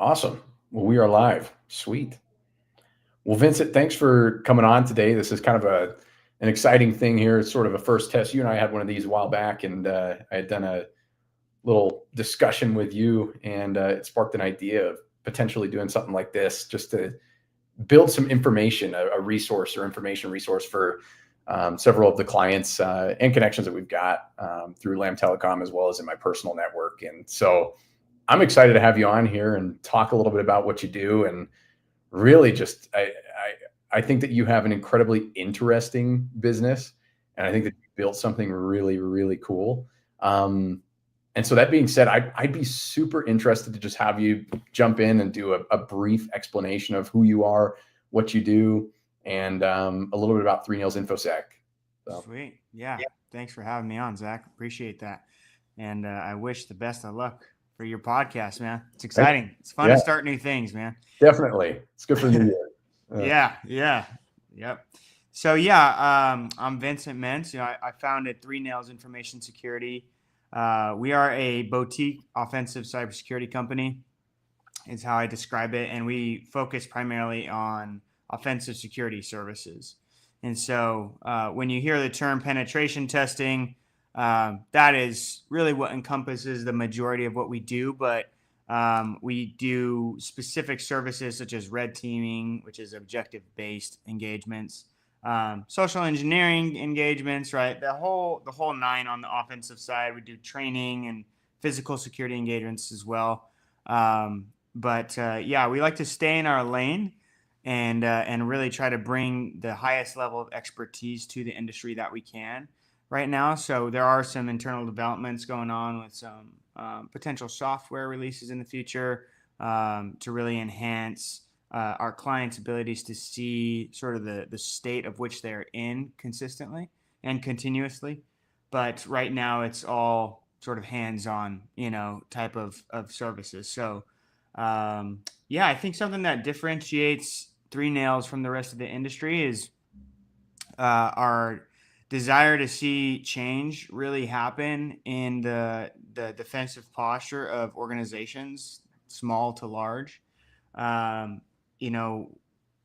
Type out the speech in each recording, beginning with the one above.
Awesome. Well, we are live. Sweet. Well, Vincent, thanks for coming on today. This is kind of an exciting thing here. It's sort of a first test. You and I had one of these a while back, and I had done a little discussion with you, and it sparked an idea of potentially doing something like this, just to build some information, a resource or information resource for several of the clients and connections that we've got through Lamb Telecom, as well as in my personal network. And so I'm excited to have you on here and talk a little bit about what you do. And really just I think that you have an incredibly interesting business, and I think that you built something really, really cool. And so that being said, I'd be super interested to just have you jump in and do a brief explanation of who you are, what you do, and a little bit about 3Nails InfoSec. So Sweet. Yeah. Thanks for having me on, Zach. Appreciate that. And I wish the best of luck for your podcast, man. It's thank exciting. It's fun yeah, to start new things, man. definitely. It's good for the new year. Yeah. Yeah. Yep. So yeah, I'm Vincent Mentz. I founded 3Nails Information Security. We are a boutique offensive cybersecurity company, is how I describe it, and we focus primarily on offensive security services. And so, when you hear the term penetration testing, that is really what encompasses the majority of what we do. But we do specific services such as red teaming, which is objective-based engagements, social engineering engagements, right? The whole nine on the offensive side. We do training and physical security engagements as well. But yeah, we like to stay in our lane and really try to bring the highest level of expertise to the industry that we can right now. So there are some internal developments going on with some potential software releases in the future to really enhance our clients' abilities to see sort of the state of which they're in consistently and continuously. But right now, it's all sort of hands-on, type of services. So yeah, I think something that differentiates 3Nails from the rest of the industry is our desire to see change really happen in the defensive posture of organizations, small to large. Um, you know,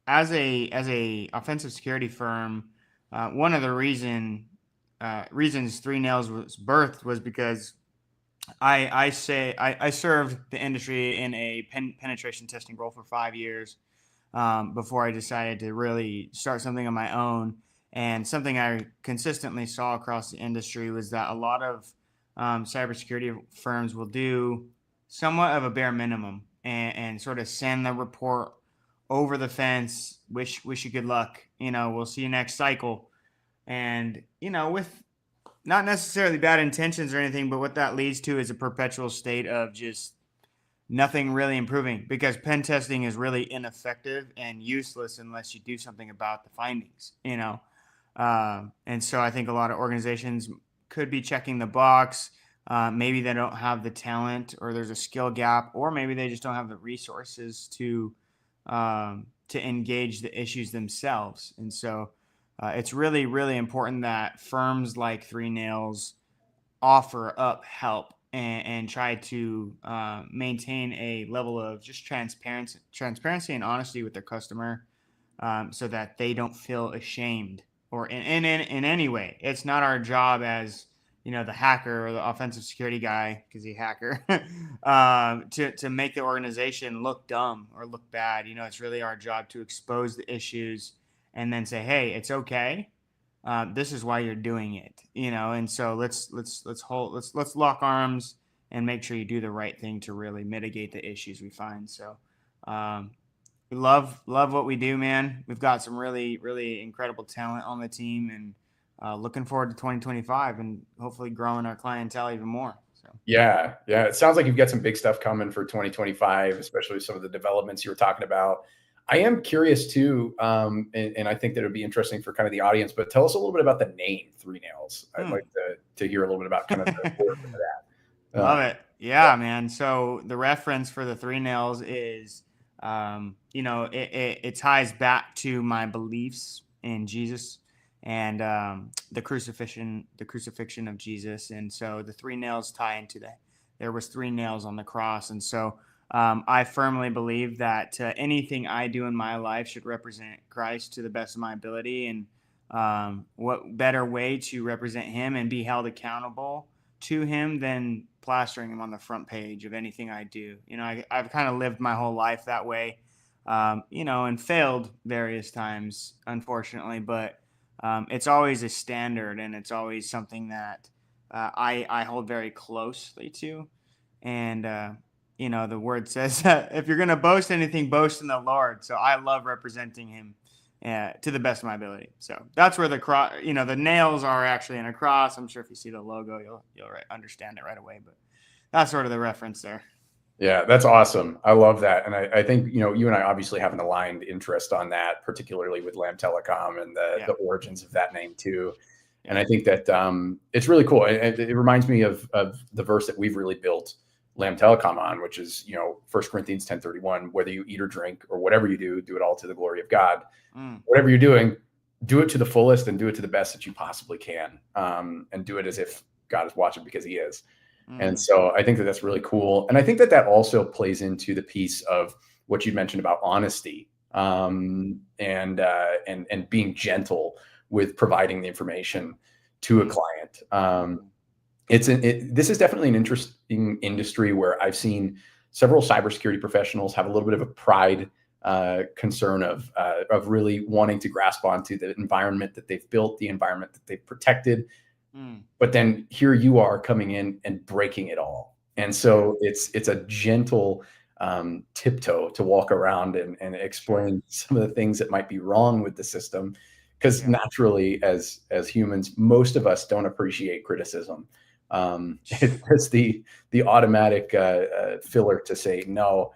as a offensive security firm, one of the reasons 3Nails was birthed was because I served the industry in a penetration testing role for 5 years before I decided to really start something on my own. And something I consistently saw across the industry was that a lot of cybersecurity firms will do somewhat of a bare minimum and sort of send the report over the fence. Wish you good luck. We'll see you next cycle. And with not necessarily bad intentions or anything, but what that leads to is a perpetual state of just nothing really improving because pen testing is really ineffective and useless unless you do something about the findings. And so I think a lot of organizations could be checking the box. Maybe they don't have the talent, or there's a skill gap, or maybe they just don't have the resources to engage the issues themselves. And so it's really, really important that firms like 3Nails offer up help and try to maintain a level of just transparency and honesty with their customer, so that they don't feel ashamed or in any way. It's not our job as the hacker or the offensive security guy, because he's a hacker, to make the organization look dumb or look bad. It's really our job to expose the issues and then say, hey, it's okay. This is why you're doing it. And so let's lock arms and make sure you do the right thing to really mitigate the issues we find. So um, we love what we do, man. We've got some really, really incredible talent on the team, and looking forward to 2025 and hopefully growing our clientele even more. So Yeah, yeah. It sounds like you've got some big stuff coming for 2025, especially some of the developments you were talking about. I am curious too, and I think that it would be interesting for kind of the audience. But tell us a little bit about the name 3Nails. I'd like hmm. to hear a little bit about kind of the origin of that. Love it. Yeah, man. So the reference for the 3Nails is, it ties back to my beliefs in Jesus and the crucifixion of Jesus. And so the 3 nails tie into that. There was 3 nails on the cross. And so I firmly believe that anything I do in my life should represent Christ to the best of my ability. And what better way to represent Him and be held accountable to Him than plastering Him on the front page of anything I do? I've kind of lived my whole life that way, and failed various times, unfortunately. But it's always a standard, and it's always something that I hold very closely to. And the word says that if you're going to boast anything, boast in the Lord. So I love representing Him to the best of my ability. So that's where the cross, the nails are actually in a cross. I'm sure if you see the logo, you'll understand it right away. But that's sort of the reference there. Yeah, that's awesome. I love that. And I think, you and I obviously have an aligned interest on that, particularly with Lamb Telecom and the origins of that name too. And I think that it's really cool. It reminds me of the verse that we've really built Lamb Telecom on, which is, 1 Corinthians 10:31, whether you eat or drink or whatever you do it all to the glory of God. Whatever you're doing, do it to the fullest and do it to the best that you possibly can. And do it as if God is watching, because He is. And so I think that that's really cool. And I think that also plays into the piece of what you mentioned about honesty, and being gentle with providing the information to a client. This is definitely an interesting industry where I've seen several cybersecurity professionals have a little bit of a pride concern of really wanting to grasp onto the environment that they've built, the environment that they've protected. But then here you are coming in and breaking it all. And so it's a gentle tiptoe to walk around and explain some of the things that might be wrong with the system. Because naturally, as humans, most of us don't appreciate criticism. It's the automatic filler to say, no,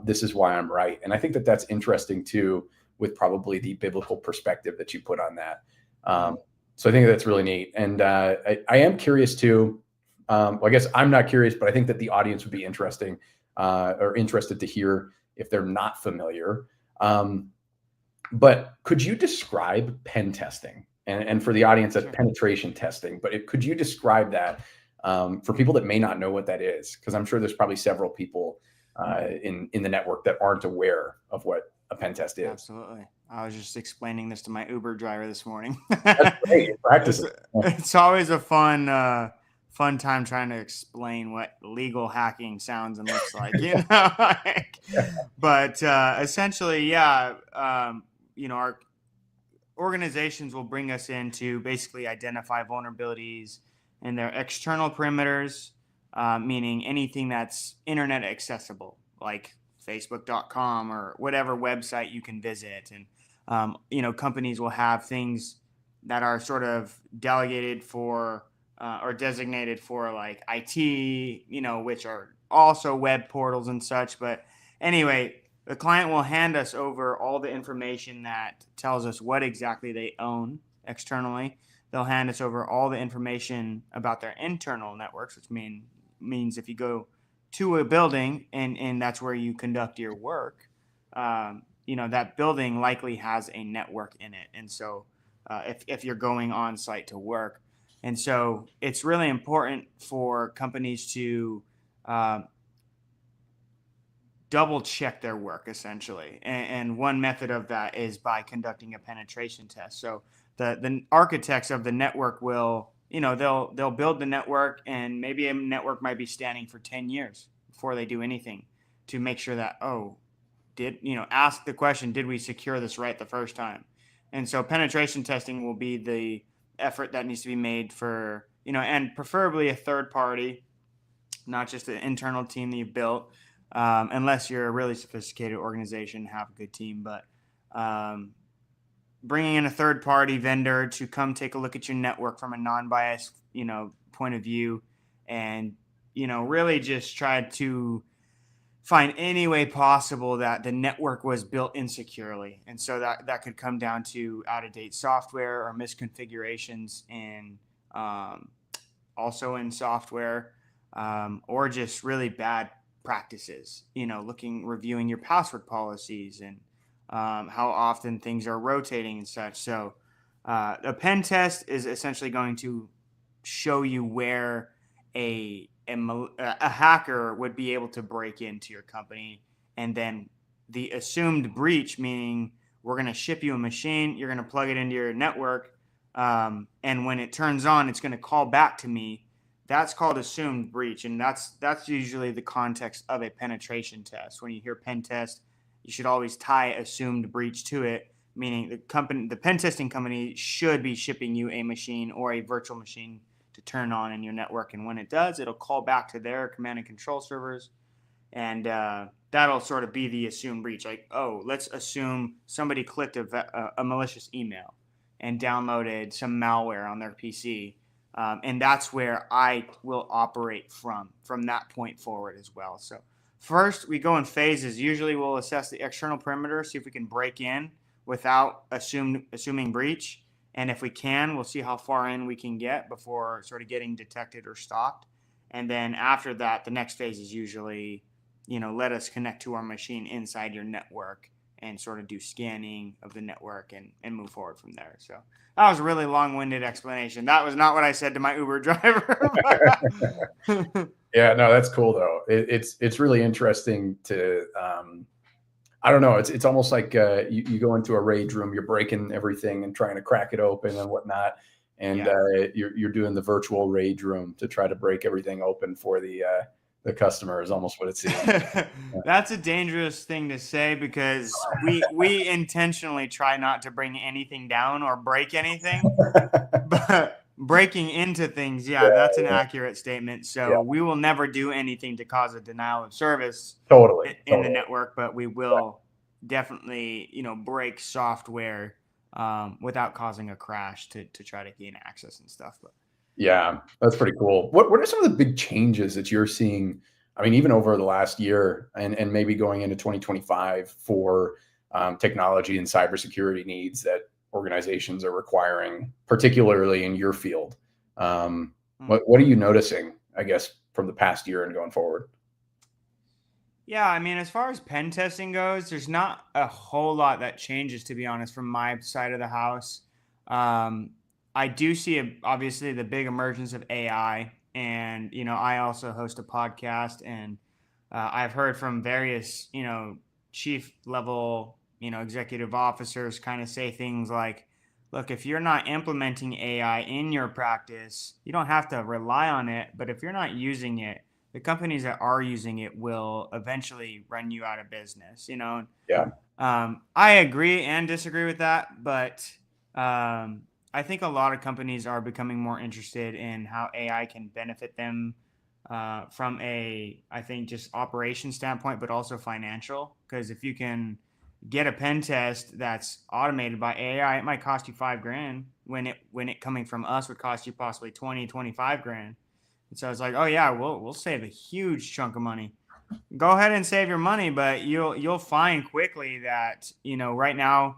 this is why I'm right. And I think that that's interesting too, with probably the biblical perspective that you put on that. So I think that's really neat. And I am curious too. Well, I guess I'm not curious, but I think that the audience would be interested to hear if they're not familiar. But could you describe pen testing? And for the audience, that's penetration testing. But could you describe that for people that may not know what that is? Because I'm sure there's probably several people in the network that aren't aware of what a pen test is. Absolutely. I was just explaining this to my Uber driver this morning. That's great. Practice it's always a fun time trying to explain what legal hacking sounds and looks like, But essentially, our organizations will bring us in to basically identify vulnerabilities in their external perimeters, meaning anything that's internet accessible, like Facebook.com or whatever website you can visit. And, companies will have things that are sort of delegated for or designated for like IT, which are also web portals and such. But anyway, the client will hand us over all the information that tells us what exactly they own externally. They'll hand us over all the information about their internal networks, which means if you go to a building and that's where you conduct your work, that building likely has a network in it. And so if you're going on site to work. And so it's really important for companies to double check their work, essentially. And one method of that is by conducting a penetration test. So the architects of the network will, they'll build the network, and maybe a network might be standing for 10 years before they do anything to make sure that, ask the question, did we secure this right the first time? And so penetration testing will be the effort that needs to be made for, and preferably a third party, not just an internal team that you built, unless you're a really sophisticated organization, have a good team. But bringing in a third party vendor to come take a look at your network from a non-biased, point of view, and, really just try to find any way possible that the network was built insecurely. And so that could come down to out-of-date software or misconfigurations in also in software, or just really bad practices, reviewing your password policies and how often things are rotating and such. So a pen test is essentially going to show you where a a hacker would be able to break into your company, and then the assumed breach, meaning we're going to ship you a machine, you're going to plug it into your network, and when it turns on, it's going to call back to me. That's called assumed breach, and that's usually the context of a penetration test. When you hear pen test, you should always tie assumed breach to it, meaning the pen testing company should be shipping you a machine or a virtual machine to turn on in your network, and when it does, it'll call back to their command and control servers, and that'll sort of be the assumed breach. Like, oh, let's assume somebody clicked a malicious email and downloaded some malware on their PC, and that's where I will operate from that point forward as well. So first, we go in phases. Usually, we'll assess the external perimeter, see if we can break in without assuming breach. And if we can, we'll see how far in we can get before sort of getting detected or stopped. And then after that, the next phase is usually, let us connect to our machine inside your network and sort of do scanning of the network and move forward from there. So that was a really long-winded explanation. That was not what I said to my Uber driver. Yeah, no, that's cool though. It's really interesting to I don't know. It's almost like you go into a rage room, you're breaking everything and trying to crack it open and whatnot, and you're doing the virtual rage room to try to break everything open for the customer is almost what it seems. That's a dangerous thing to say because we intentionally try not to bring anything down or break anything, but breaking into things, that's an accurate statement. So we will never do anything to cause a denial of service in the network, but we will definitely, break software without causing a crash to try to gain access and stuff. But yeah, that's pretty cool. What are some of the big changes that you're seeing? I mean, even over the last year and maybe going into 2025 for technology and cybersecurity needs that organizations are requiring, particularly in your field. What are you noticing, I guess, from the past year and going forward? Yeah, I mean, as far as pen testing goes, there's not a whole lot that changes, to be honest, from my side of the house. Um, I do see, obviously, the big emergence of AI. And, I also host a podcast, and I've heard from various, chief level, executive officers kind of say things like, look, if you're not implementing AI in your practice, you don't have to rely on it. But if you're not using it, the companies that are using it will eventually run you out of business, Yeah. I agree and disagree with that, but I think a lot of companies are becoming more interested in how AI can benefit them from I think, just operation standpoint, but also financial. Because if you can get a pen test that's automated by AI, it might cost you $5,000 when it coming from us would cost you possibly 25 grand. And so it's like, oh yeah, we'll save a huge chunk of money. Go ahead and save your money, but you'll find quickly that right now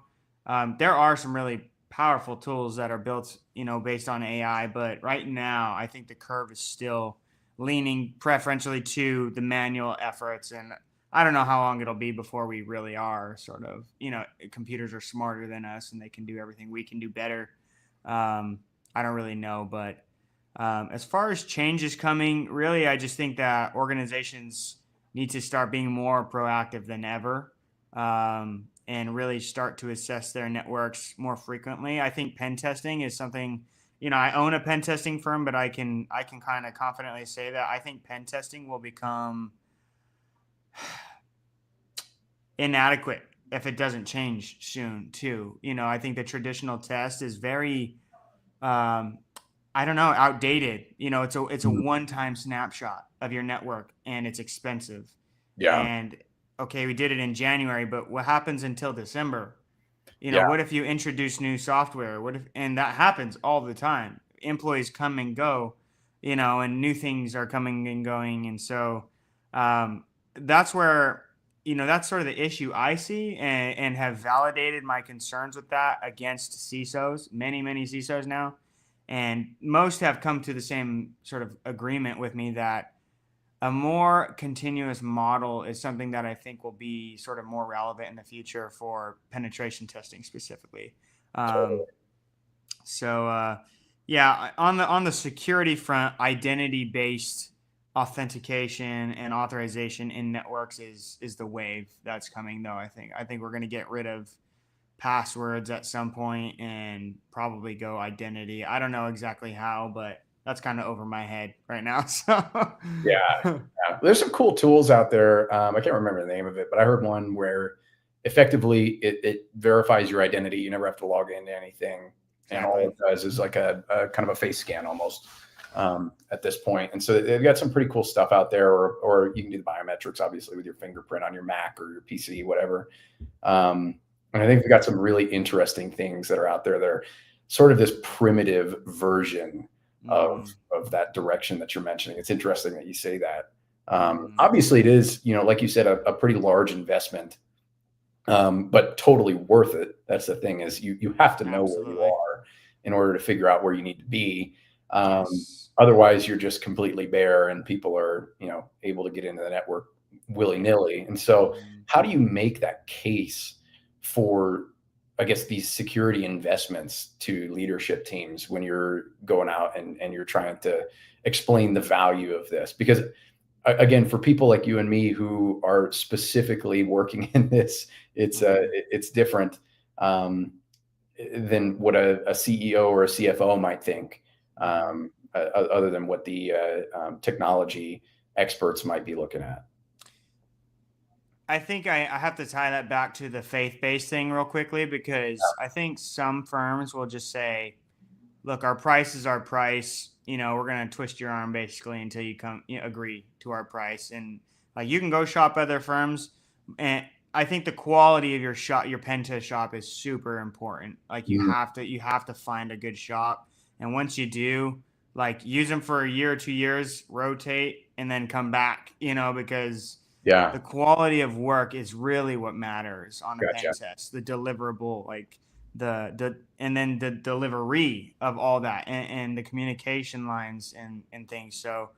there are some really powerful tools that are built based on AI, but right now I think the curve is still leaning preferentially to the manual efforts, and I don't know how long it'll be before we really are sort of computers are smarter than us and they can do everything we can do better. I don't really know, but as far as changes coming, really, I just think that organizations need to start being more proactive than ever, and really start to assess their networks more frequently. I think pen testing is something, I own a pen testing firm, but I can kind of confidently say that I think pen testing will become inadequate if it doesn't change soon too. I think the traditional test is very I don't know, outdated. It's a one-time snapshot of your network, and it's expensive. Yeah. And okay, we did it in January, but what happens until December? Yeah. What if you introduce new software? And that happens all the time. Employees come and go, and new things are coming and going. And so that's where, that's sort of the issue I see, and have validated my concerns with that against CISOs, many, many CISOs now. And most have come to the same sort of agreement with me that a more continuous model is something that I think will be sort of more relevant in the future for penetration testing specifically. Totally. So yeah, on the security front, identity based authentication and authorization in networks is the wave that's coming, though. I think we're going to get rid of passwords at some point and probably go identity. I don't know exactly how, but that's kind of over my head right now. So Yeah. Yeah. There's some cool tools out there. I can't remember the name of it, but I heard one where effectively it verifies your identity. You never have to log into anything. And all exactly. it does is like a kind of a face scan almost at this point. And so they've got some pretty cool stuff out there, or you can do the biometrics, obviously, with your fingerprint on your Mac or your PC, whatever. And I think we've got some really interesting things that are out there that are sort of this primitive version Mm-hmm. of that direction that you're mentioning. It's interesting that you say that. Mm-hmm. Obviously, it is, like you said, a pretty large investment, but totally worth it. That's the thing, is you have to know where you Absolutely. are in order to figure out where you need to be. Yes. Otherwise, you're just completely bare, and people are able to get into the network willy nilly. And so, Mm-hmm. how do you make that case for, I guess, these security investments to leadership teams when you're going out and you're trying to explain the value of this? Because again, for people like you and me who are specifically working in this, Mm-hmm. it's different than what a CEO or a CFO might think, Mm-hmm. other than what the technology experts might be looking at. I think I have to tie that back to the faith-based thing real quickly, because I think some firms will just say, look, our price is our price. We're going to twist your arm basically until you agree to our price. And like, you can go shop other firms. And I think the quality of your pen test shop is super important. Like, you Mhm. have to find a good shop. And once you do, like, use them for a year or 2 years, rotate, and then come back, because Yeah, the quality of work is really what matters on a pen gotcha. test. The deliverable, like and then the delivery of all that, and the communication lines and things. So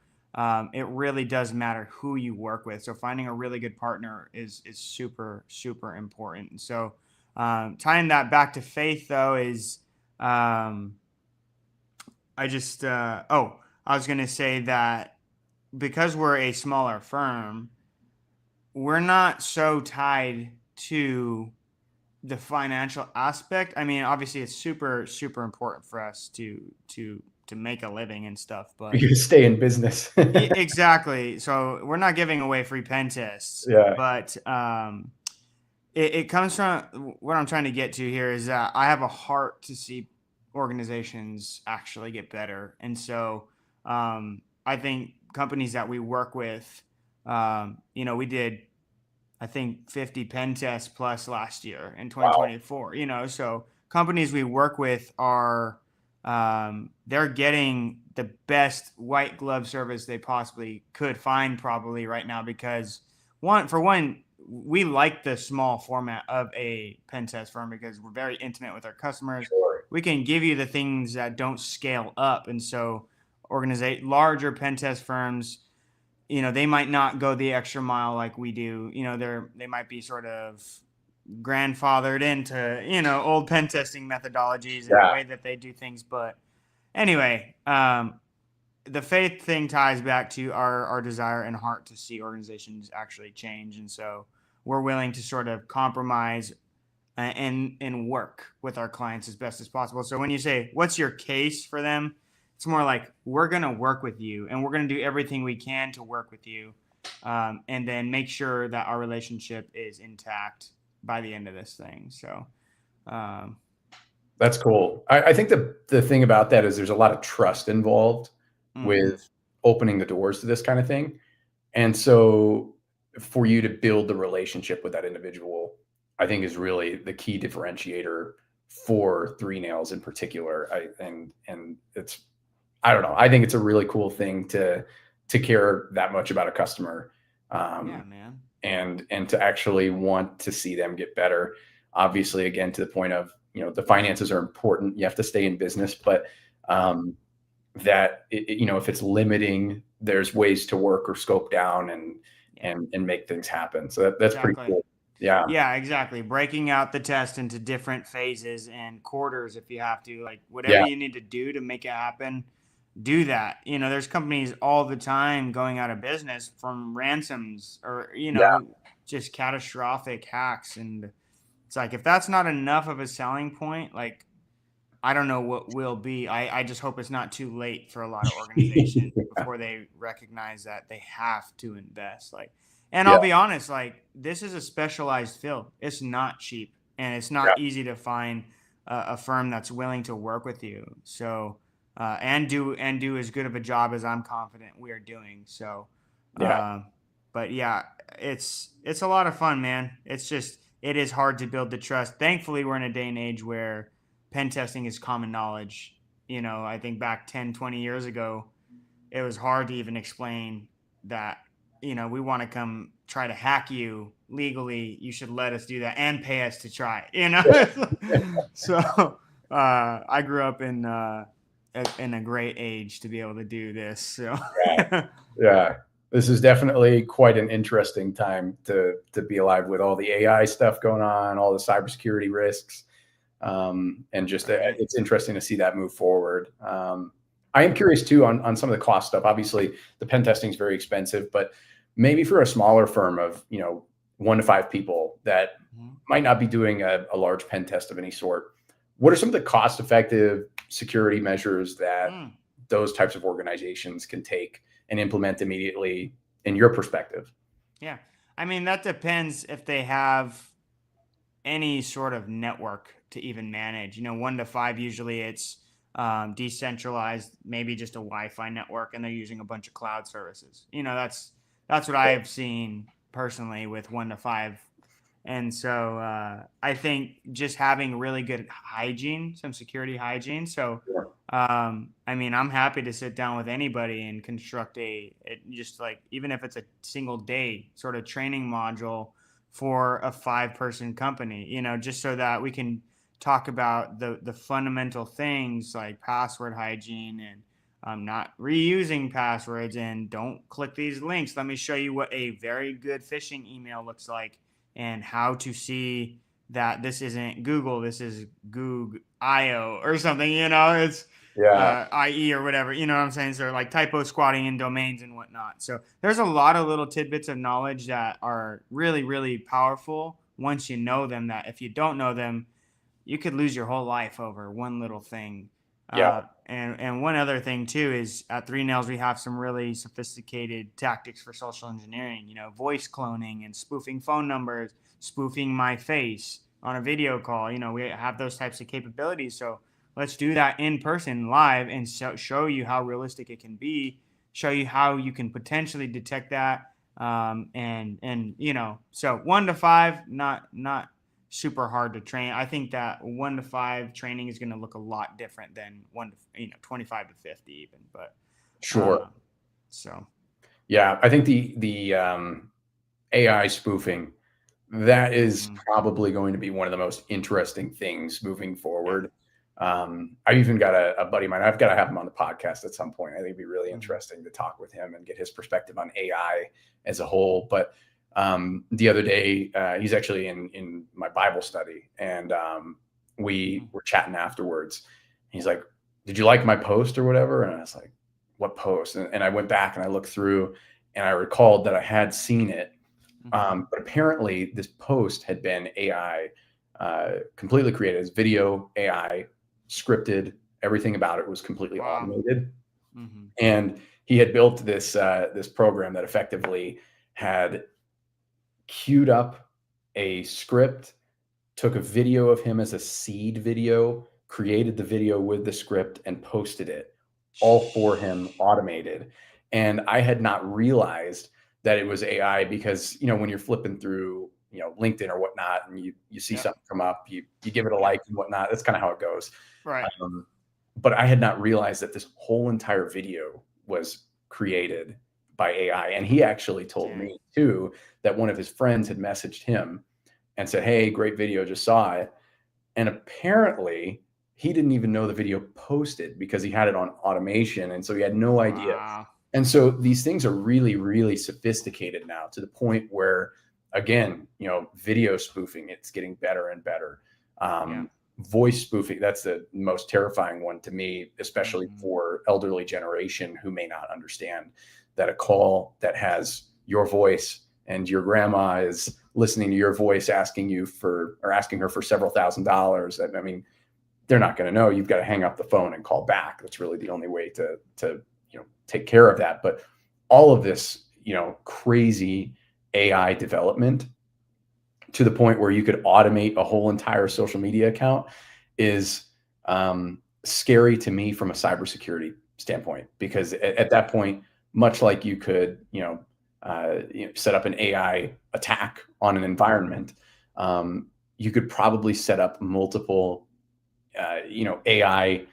it really does matter who you work with. So finding a really good partner is super super important. And so tying that back to faith, though, is um, I was going to say that because we're a smaller firm, we're not so tied to the financial aspect. I mean, obviously it's super super important for us to make a living and stuff, but You stay in business. exactly. So we're not giving away free pen tests, Yeah. but it comes from, what I'm trying to get to here is that I have a heart to see organizations actually get better. And so I think companies that we work with, we did, I think, 50 pen tests plus last year in Wow. 2024. So companies we work with are, they're getting the best white glove service they possibly could find probably right now, because for one, we like the small format of a pen test firm because we're very intimate with our customers. Sure. We can give you the things that don't scale up. And so larger pen test firms, they might not go the extra mile like we do. They might be sort of grandfathered into, old pen testing methodologies and the Yeah. way that they do things. But anyway, the faith thing ties back to our desire and heart to see organizations actually change. And so we're willing to sort of compromise and work with our clients as best as possible. So when you say, what's your case for them? It's more like, we're going to work with you and we're going to do everything we can to work with you, and then make sure that our relationship is intact by the end of this thing. So, um, That's cool. I think the thing about that is there's a lot of trust involved mm-hmm, with opening the doors to this kind of thing. And so for you to build the relationship with that individual, I think is really the key differentiator for 3Nails in particular. And it's, I don't know, I think it's a really cool thing to care that much about a customer, yeah, um, man. and to actually want to see them get better. Obviously, again, to the point of, the finances are important. You have to stay in business, but um, that if it's limiting, there's ways to work or scope down and Yeah, and make things happen. So that's pretty exactly. cool. Yeah, Yeah, exactly. Breaking out the test into different phases and quarters if you have to, like, whatever yeah, you need to do to make it happen, do that. There's companies all the time going out of business from ransoms or, Yeah. just catastrophic hacks. And it's like, if that's not enough of a selling point, like, I don't know what will be. I just hope it's not too late for a lot of organizations Yeah. before they recognize that they have to invest. Like, and Yeah. I'll be honest, like, this is a specialized field. It's not cheap, and it's Yeah. not easy to find a firm that's willing to work with you. So, and do as good of a job as I'm confident we are doing. So, Yeah. uh, but yeah, it's a lot of fun, man. It's just it is hard to build the trust. Thankfully, we're in a day and age where pen testing is common knowledge. I think back 10, 20 years ago, it was hard to even explain that, we want to come try to hack you legally. You should let us do that and pay us to try So I grew up in a great age to be able to do this. So Yeah. This is definitely quite an interesting time to be alive with all the AI stuff going on, all the cybersecurity risks. And just right. it's interesting to see that move forward. I am curious too on some of the cost stuff. Obviously, the pen testing is very expensive, but maybe for a smaller firm of 1 to 5 people that Mhm. might not be doing a large pen test of any sort, what are some of the cost-effective security measures that Mm. those types of organizations can take and implement immediately, in your perspective? Yeah. I mean, that depends if they have any sort of network to even manage. 1 to 5, usually it's decentralized, maybe just a Wi-Fi network, and they're using a bunch of cloud services. That's what I've seen personally with 1 to 5. And so I think just having really good hygiene, some security hygiene. So, Sure. I mean, I'm happy to sit down with anybody and construct just like, even if it's a single day sort of training module for a 5-person company, just so that we can talk about the fundamental things like password hygiene and not reusing passwords and don't click these links. Let me show you what a very good phishing email looks like and how to see that this isn't Google, this is Google IO or something, it's Yeah. IE or whatever, you know what I'm saying? So like typo squatting in domains and whatnot. So there's a lot of little tidbits of knowledge that are really, really powerful once you know them, that if you don't know them, you could lose your whole life over one little thing. Yeah. And one other thing too is at 3Nails we have some really sophisticated tactics for social engineering. Voice cloning and spoofing phone numbers, spoofing my face on a video call. We have those types of capabilities. So let's do that in person, live, and show you how realistic it can be. Show you how you can potentially detect that. So 1 to 5, not super hard to train. I think that 1 to 5 training is going to look a lot different than 25 to 50 even. But Sure. so Yeah, I think the AI spoofing, that is mhm. probably going to be one of the most interesting things moving Yeah. forward. I even got a buddy of mine. I've got to have him on the podcast at some point. I think it'd be really Mhm. interesting to talk with him and get his perspective on AI as a whole. But the other day, he's actually in my Bible study, and we Mhm. were chatting afterwards. He's like, "Did you like my post or whatever?" And I was like, "What post?" And I went back and I looked through, and I recalled that I had seen it. Mhm. But apparently, this post had been AI completely created as video AI scripted. Everything about it was completely Wow. automated, Mhm. and he had built this program that effectively had queued up a script, took a video of him as a seed video, created the video with the script, and posted it all for him, automated. And I had not realized that it was AI because when you're flipping through LinkedIn or whatnot, and you see Yep. something come up, you give it a Yep. like and whatnot. That's kind of how it goes. Right. Um, but I had not realized that this whole entire video was created by AI. And he actually told Dang. me too that one of his friends had messaged him and said, "Hey, great video, just saw it." And apparently, he didn't even know the video posted because he had it on automation, and so he had no idea. Wow. And so these things are really, really sophisticated now to the point where, again, video spoofing, it's getting better and better. Yeah. voice spoofing, that's the most terrifying one to me, especially for elderly generation who may not understand that a call that has your voice and your grandma is listening to your voice asking her for several $1,000s. I mean, they're not going to know. You've got to hang up the phone and call back. That's really the only way to take care of that. But all of this, crazy AI development to the point where you could automate a whole entire social media account is scary to me from a cybersecurity standpoint, because at that point, much like you could, set up an AI attack on an environment, you could probably set up multiple, AI,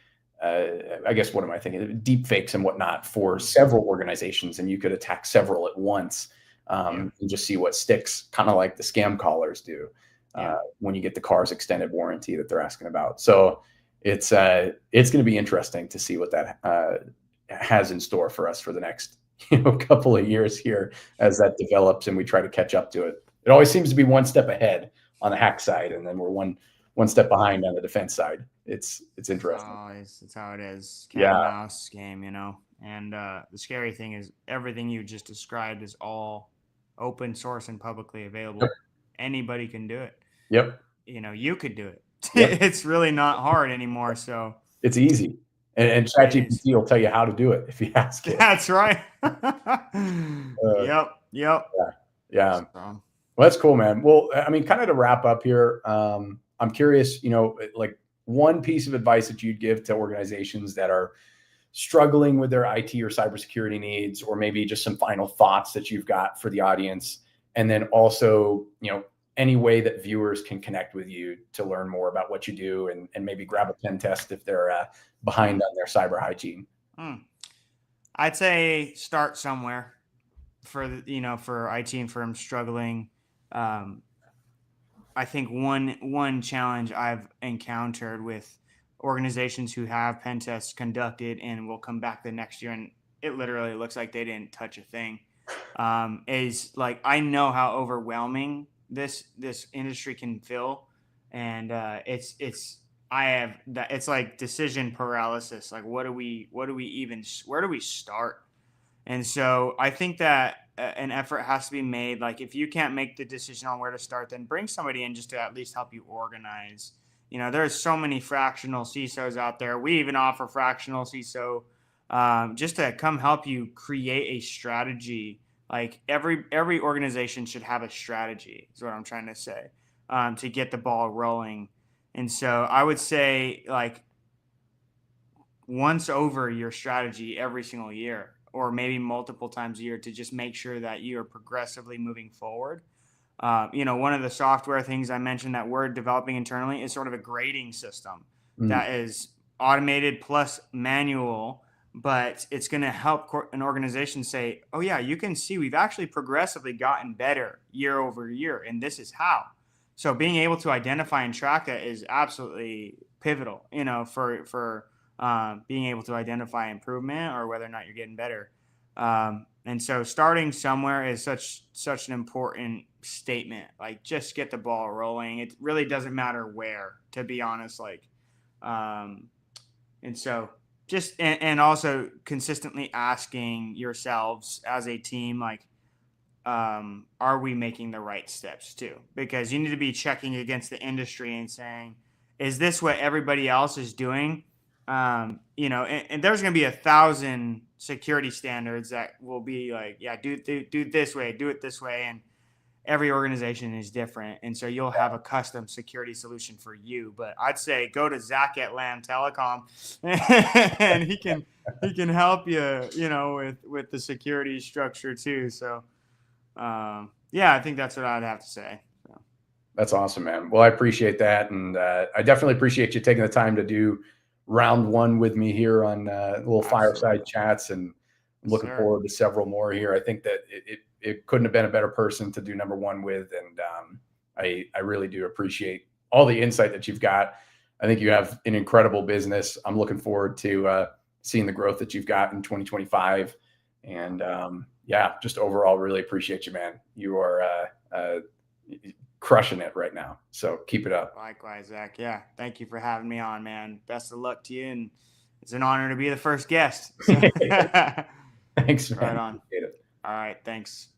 I guess, what am I thinking? Deep fakes and whatnot for several organizations, and you could attack several at once, and just see what sticks, kind of like the scam callers do when you get the car's extended warranty that they're asking about. So it's going to be interesting to see what that has in store for us for the next couple of years here as that develops and we try to catch up to it. It always seems to be one step ahead on the hack side, and then we're one step behind on the defense side. It's interesting. It's how it is. Cat and mouse game, And the scary thing is everything you just described is all open source and publicly available. Yep. Anybody can do it. Yep. You could do it. Yep. It's really not hard anymore. So it's easy. And ChatGPT will tell you how to do it if you ask it. That's right. Yep. Yeah. So. Well, that's cool, man. Well, I mean, kind of to wrap up here, I'm curious, like one piece of advice that you'd give to organizations that are struggling with their IT or cybersecurity needs, or maybe just some final thoughts that you've got for the audience. And then also, any way that viewers can connect with you to learn more about what you do, and maybe grab a pen test if they're behind on their cyber hygiene. I'd say start somewhere for IT firms struggling. I think one challenge I've encountered with organizations who have pen tests conducted and will come back the next year and it literally looks like they didn't touch a thing, is like, I know how overwhelming this industry can feel, and it's like decision paralysis. Like, where do we start? And so I think that an effort has to be made. Like, if you can't make the decision on where to start, then bring somebody in just to at least help you organize. There's so many fractional CISOs out there. We even offer fractional CISO, just to come help you create a strategy. Like every organization should have a strategy, is what I'm trying to say, to get the ball rolling. And so I would say, like, once over your strategy every single year, or maybe multiple times a year, to just make sure that you are progressively moving forward. One of the software things I mentioned that we're developing internally is sort of a grading system that is automated plus manual, but it's going to help an organization say, oh yeah, you can see we've actually progressively gotten better year over year, and this is how. So being able to identify and track that is absolutely pivotal, for being able to identify improvement or whether or not you're getting better. And so starting somewhere is such an important statement. Like, just get the ball rolling. It really doesn't matter where, to be honest. And so just, and also consistently asking yourselves as a team, like, are we making the right steps too? Because you need to be checking against the industry and saying, is this what everybody else is doing? And there's going to be 1,000 security standards that will be like, yeah, do it this way, do it this way. And every organization is different. And so you'll have a custom security solution for you. But I'd say go to Zach at Lamb Telecom and he can help you, with the security structure too. So, I think that's what I'd have to say. So. That's awesome, man. Well, I appreciate that. And I definitely appreciate you taking the time to do round one with me here on little fireside chats, and I'm looking forward to several more here. I think that it couldn't have been a better person to do number one with. And I really do appreciate all the insight that you've got. I think you have an incredible business. I'm looking forward to seeing the growth that you've got in 2025. And just overall, really appreciate you, man. You are crushing it right now. So keep it up. Likewise, Zach. Yeah. Thank you for having me on, man. Best of luck to you. And it's an honor to be the first guest. So Thanks, man. right on. Appreciate it. All right. Thanks.